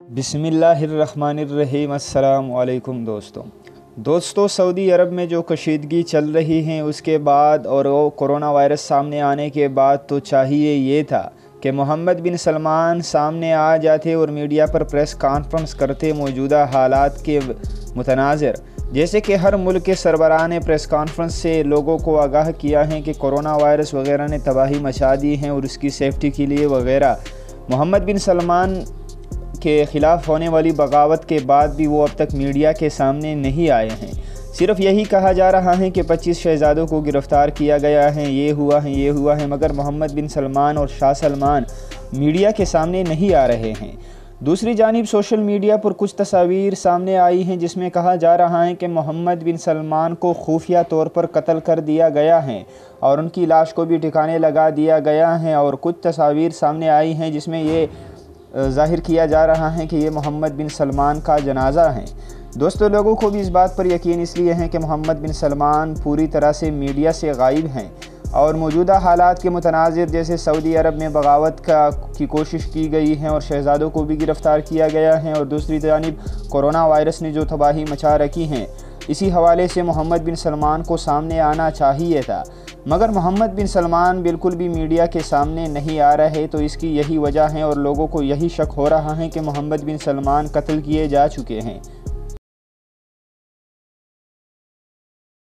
बिस्मिल्लाहिर्रहमानिर्रहीम। अस्सलाम वालेकुम दोस्तों, सऊदी अरब में जो कशीदगी चल रही है उसके बाद और वो कोरोना वायरस सामने आने के बाद तो चाहिए ये था कि मोहम्मद बिन सलमान सामने आ जाते और मीडिया पर प्रेस कॉन्फ्रेंस करते मौजूदा हालात के मुतनाज़िर। जैसे कि हर मुल्क के सरबराह ने प्रेस कॉन्फ्रेंस से लोगों को आगाह किया है कि कोरोना वायरस वगैरह ने तबाही मचा दी है और उसकी सेफ्टी के लिए वगैरह मोहम्मद बिन सलमान के ख़िलाफ़ होने वाली बगावत के बाद भी वो अब तक मीडिया के सामने नहीं आए हैं। सिर्फ यही कहा जा रहा है कि 25 शहज़ादों को गिरफ़्तार किया गया है, ये हुआ है, मगर मोहम्मद बिन सलमान और शाह सलमान मीडिया के सामने नहीं आ रहे हैं। दूसरी जानिब सोशल मीडिया पर कुछ तस्वीर सामने आई हैं जिसमें कहा जा रहा है कि मोहम्मद बिन सलमान को खुफिया तौर पर कत्ल कर दिया गया है और उनकी लाश को भी ठिकाने लगा दिया गया है। और कुछ तस्वीर सामने आई हैं जिसमें ये ज़ाहिर किया जा रहा है कि ये मोहम्मद बिन सलमान का जनाज़ा है। दोस्तों, लोगों को भी इस बात पर यकीन इसलिए है कि मोहम्मद बिन सलमान पूरी तरह से मीडिया से गायब हैं और मौजूदा हालात के मुतनाज़िर जैसे सऊदी अरब में बगावत की कोशिश की गई है और शहज़ादों को भी गिरफ़्तार किया गया है और दूसरी जानिब कोरोना वायरस ने जो तबाही मचा रखी है, इसी हवाले से मोहम्मद बिन सलमान को सामने आना चाहिए था, मगर मोहम्मद बिन सलमान बिल्कुल भी मीडिया के सामने नहीं आ रहे। तो इसकी यही वजह है और लोगों को यही शक हो रहा है कि मोहम्मद बिन सलमान कत्ल किए जा चुके हैं।